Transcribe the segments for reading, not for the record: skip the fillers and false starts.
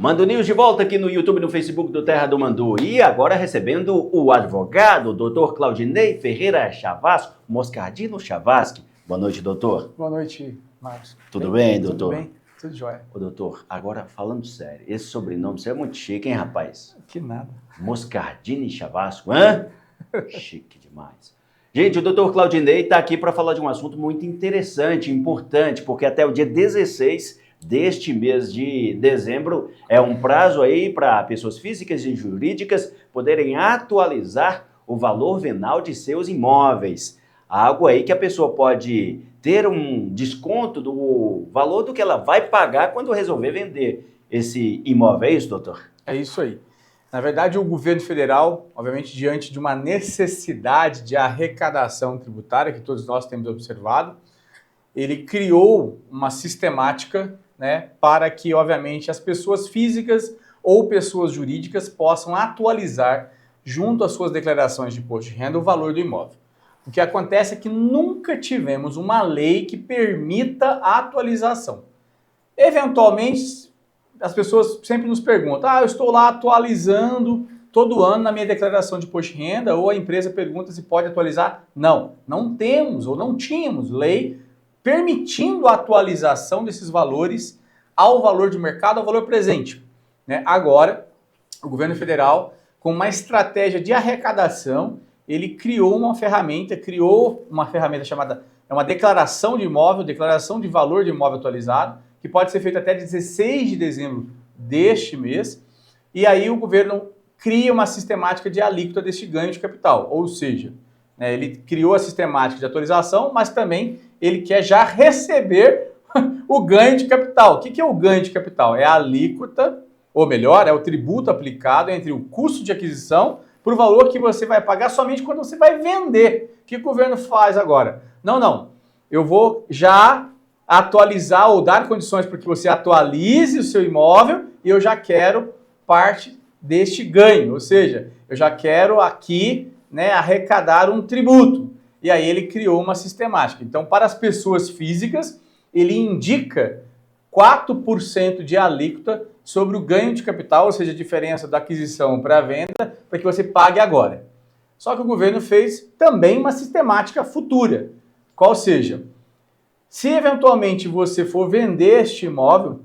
Mando News de volta aqui no YouTube e no Facebook do Terra do Mandu. E agora recebendo o advogado, o doutor Claudinei Ferreira Chavasco, Moscardino Chavaschi. Boa noite, doutor. Boa noite, Marcos. Tudo bem, doutor? Tudo bem, tudo jóia. Ô, doutor, agora falando sério, esse sobrenome seu é muito chique, hein, rapaz? Que nada. Moscardini Chavasco, hã? Chique demais. Gente, o doutor Claudinei está aqui para falar de um assunto muito interessante, importante, porque até o dia 16 deste mês de dezembro é um prazo aí para pessoas físicas e jurídicas poderem atualizar o valor venal de seus imóveis. Algo aí que a pessoa pode ter um desconto do valor do que ela vai pagar quando resolver vender esse imóvel. É isso, doutor? É isso aí. Na verdade, o governo federal, obviamente, diante de uma necessidade de arrecadação tributária que todos nós temos observado, ele criou uma sistemática, né, para que, obviamente, as pessoas físicas ou pessoas jurídicas possam atualizar, junto às suas declarações de imposto de renda, o valor do imóvel. O que acontece é que nunca tivemos uma lei que permita a atualização. Eventualmente, as pessoas sempre nos perguntam, eu estou lá atualizando todo ano na minha declaração de imposto de renda, ou a empresa pergunta se pode atualizar. Não temos ou não tínhamos lei permitindo a atualização desses valores ao valor de mercado, ao valor presente. Né? Agora, o governo federal, com uma estratégia de arrecadação, ele criou uma ferramenta chamada uma declaração de imóvel, declaração de valor de imóvel atualizado, que pode ser feita até 16 de dezembro deste mês, e aí o governo cria uma sistemática de alíquota deste ganho de capital, ou seja, né, ele criou a sistemática de atualização, mas também ele quer já receber o ganho de capital. O que é o ganho de capital? É a alíquota, ou melhor, é o tributo aplicado entre o custo de aquisição por valor que você vai pagar somente quando você vai vender. O que o governo faz agora? Não. Eu vou já atualizar ou dar condições para que você atualize o seu imóvel e eu já quero parte deste ganho. Ou seja, eu já quero aqui, né, arrecadar um tributo. E aí ele criou uma sistemática. Então, para as pessoas físicas, ele indica 4% de alíquota sobre o ganho de capital, ou seja, a diferença da aquisição para a venda, para que você pague agora. Só que o governo fez também uma sistemática futura. Qual seja, se eventualmente você for vender este imóvel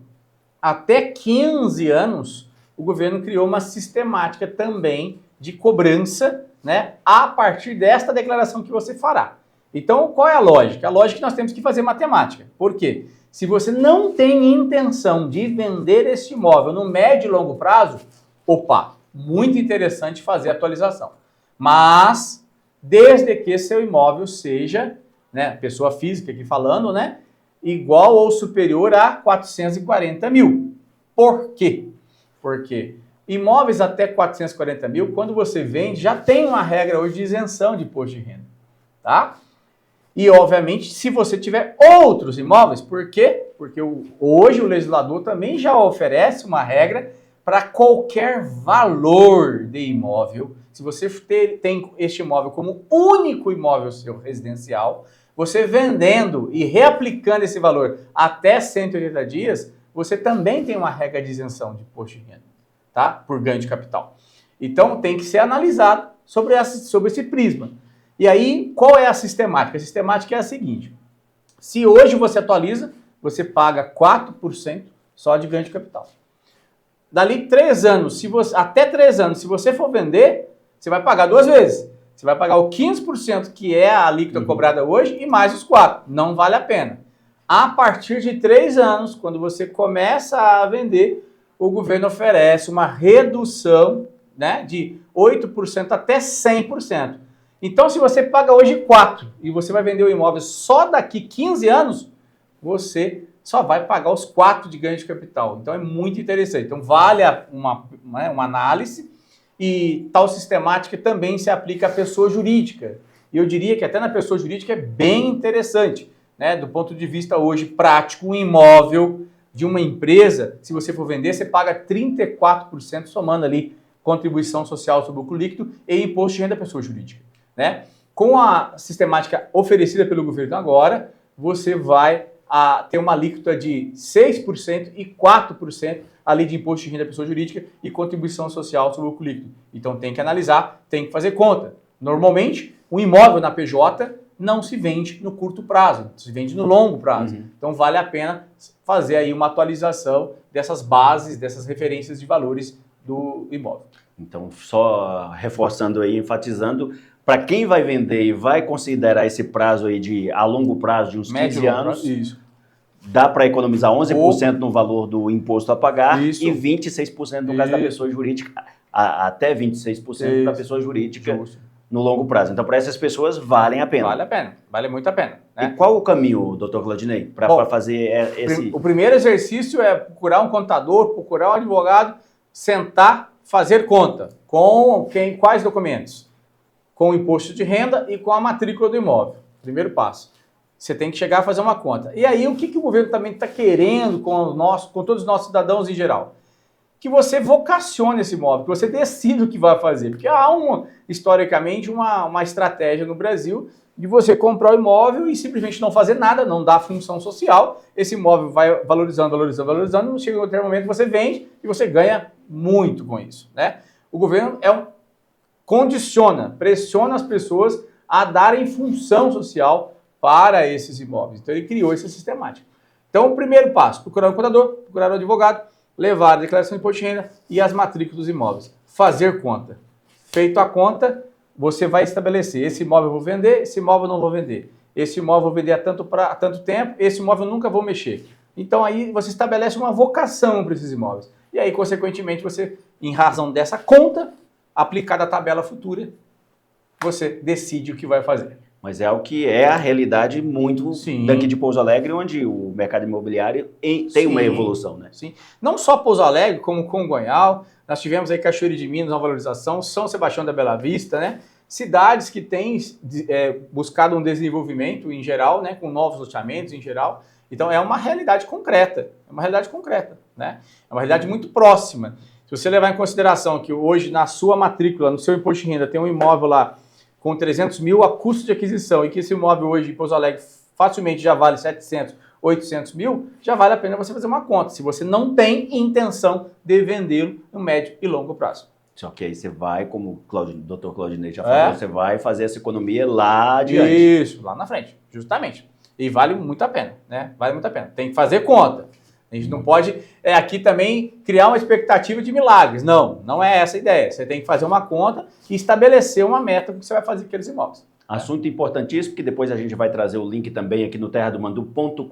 até 15 anos, o governo criou uma sistemática também de cobrança, né, a partir desta declaração que você fará. Então, qual é a lógica? A lógica é que nós temos que fazer matemática. Por quê? Se você não tem intenção de vender esse imóvel no médio e longo prazo, muito interessante fazer a atualização. Mas, desde que seu imóvel seja, né, pessoa física aqui falando, né, igual ou superior a 440 mil. Por quê? Porque imóveis até 440 mil, quando você vende, já tem uma regra hoje de isenção de imposto de renda, tá? E, obviamente, se você tiver outros imóveis, por quê? Porque hoje o legislador também já oferece uma regra para qualquer valor de imóvel. Se você tem este imóvel como único imóvel seu residencial, você vendendo e reaplicando esse valor até 180 dias, você também tem uma regra de isenção de imposto de renda, tá? Por ganho de capital. Então, tem que ser analisado sobre esse prisma. E aí, qual é a sistemática? A sistemática é a seguinte: se hoje você atualiza, você paga 4% só de ganho de capital. Dali 3 anos, até 3 anos, se você for vender, você vai pagar 2 vezes. Você vai pagar o 15%, que é a alíquota cobrada hoje, e mais os 4%. Não vale a pena. A partir de 3 anos, quando você começa a vender, o governo oferece uma redução, né, de 8% até 100%. Então, se você paga hoje 4% e você vai vender o imóvel só daqui 15 anos, você só vai pagar os 4% de ganho de capital. Então, é muito interessante. Então, vale uma análise, e tal sistemática também se aplica à pessoa jurídica. E eu diria que até na pessoa jurídica é bem interessante, né? Do ponto de vista hoje prático, um imóvel de uma empresa, se você for vender, você paga 34% somando ali contribuição social sobre o lucro líquido e imposto de renda da pessoa jurídica, né? Com a sistemática oferecida pelo governo agora, você vai ter uma alíquota de 6% e 4% a lei de imposto de renda da pessoa jurídica e contribuição social sobre o lucro líquido. Então tem que analisar, tem que fazer conta. Normalmente, um imóvel na PJ não se vende no curto prazo, se vende no longo prazo. Então vale a pena fazer aí uma atualização dessas bases, dessas referências de valores do imóvel. Então, só reforçando aí, enfatizando, para quem vai vender e vai considerar esse prazo aí a longo prazo, de uns 15 anos, isso. Dá para economizar 11% no valor do imposto a pagar Isso. e 26% no caso da pessoa jurídica, até 26% da pessoa jurídica no longo prazo. Então, para essas pessoas, valem a pena. Vale a pena, vale muito a pena. Né? E qual o caminho, doutor Claudinei, para fazer esse... O primeiro exercício é procurar um contador, procurar um advogado, sentar, fazer conta. Com quais documentos? Com o imposto de renda e com a matrícula do imóvel. Primeiro passo. Você tem que chegar a fazer uma conta. E aí, o que o governo também está querendo com todos os nossos cidadãos em geral? Que você vocacione esse imóvel, que você decida o que vai fazer. Porque há, historicamente, uma estratégia no Brasil de você comprar o imóvel e simplesmente não fazer nada, não dar função social. Esse imóvel vai valorizando, não chega em outro momento, você vende e você ganha muito com isso. Né? O governo pressiona as pessoas a darem função social para esses imóveis. Então ele criou essa sistemática. Então o primeiro passo, procurar um contador, procurar um advogado, levar a declaração de imposto de renda e as matrículas dos imóveis. Fazer conta. Feito a conta, você vai estabelecer, esse imóvel eu vou vender, esse imóvel eu não vou vender. Esse imóvel eu vou vender há tanto tempo, esse imóvel eu nunca vou mexer. Então aí você estabelece uma vocação para esses imóveis. E aí, consequentemente, você, em razão dessa conta, aplicada à tabela futura, você decide o que vai fazer. Mas é o que é a realidade muito daqui de Pouso Alegre, onde o mercado imobiliário tem uma evolução, né? Sim. Não só Pouso Alegre, como Congonhal, nós tivemos aí Cachoeira de Minas, uma valorização, São Sebastião da Bela Vista, né? Cidades que têm buscado um desenvolvimento em geral, né? Com novos loteamentos em geral. Então é uma realidade concreta, né? É uma realidade muito próxima. Se você levar em consideração que hoje na sua matrícula, no seu imposto de renda, tem um imóvel lá com 300 mil a custo de aquisição e que esse imóvel hoje em Pouso Alegre facilmente já vale 700, 800 mil, já vale a pena você fazer uma conta, se você não tem intenção de vendê-lo no médio e longo prazo. Só que aí você vai, como o doutor Claudinei já falou, você vai fazer essa economia lá adiante. Isso, lá na frente, justamente. E vale muito a pena, né? Vale muito a pena. Tem que fazer conta. A gente não pode aqui também criar uma expectativa de milagres. Não é essa a ideia. Você tem que fazer uma conta e estabelecer uma meta que você vai fazer com aqueles imóveis. Assunto importantíssimo, que depois a gente vai trazer o link também aqui no terradomandu.com.br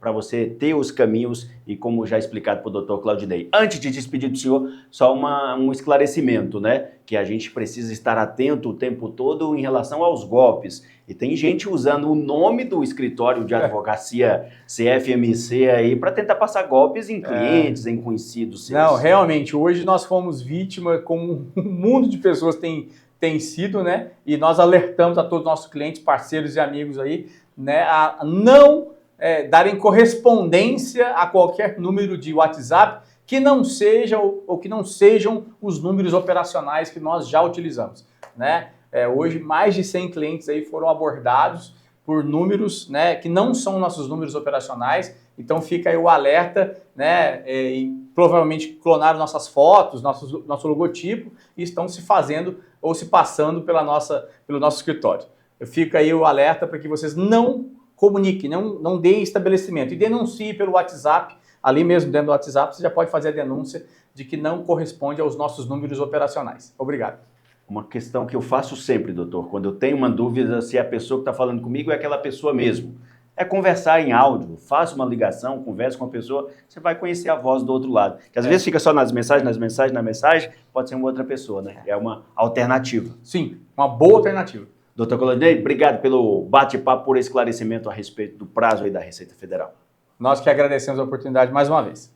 para você ter os caminhos e como já explicado para o Dr. Claudinei. Antes de despedir do senhor, só um esclarecimento, né? Que a gente precisa estar atento o tempo todo em relação aos golpes. E tem gente usando o nome do escritório de advocacia CFMC aí para tentar passar golpes em clientes, em conhecidos seus. Não, realmente, hoje nós fomos vítima, como um mundo de pessoas tem sido, né? E nós alertamos a todos os nossos clientes, parceiros e amigos aí, né? A não darem correspondência a qualquer número de WhatsApp que não seja ou que não sejam os números operacionais que nós já utilizamos, né? Hoje, mais de 100 clientes aí foram abordados por números, né, que não são nossos números operacionais. Então fica aí o alerta, né, e provavelmente clonaram nossas fotos, nosso logotipo e estão se fazendo ou se passando pelo nosso escritório. Fica aí o alerta para que vocês não comuniquem, não deem estabelecimento e denuncie pelo WhatsApp. Ali mesmo dentro do WhatsApp você já pode fazer a denúncia de que não corresponde aos nossos números operacionais. Obrigado. Uma questão que eu faço sempre, doutor, quando eu tenho uma dúvida se a pessoa que está falando comigo é aquela pessoa mesmo. É conversar em áudio, faça uma ligação, converse com a pessoa, você vai conhecer a voz do outro lado. Que às vezes fica só nas mensagens, pode ser uma outra pessoa, né? É uma alternativa. Sim, uma boa alternativa. Doutor Claudinei, obrigado pelo bate-papo, por esclarecimento a respeito do prazo aí da Receita Federal. Nós que agradecemos a oportunidade mais uma vez.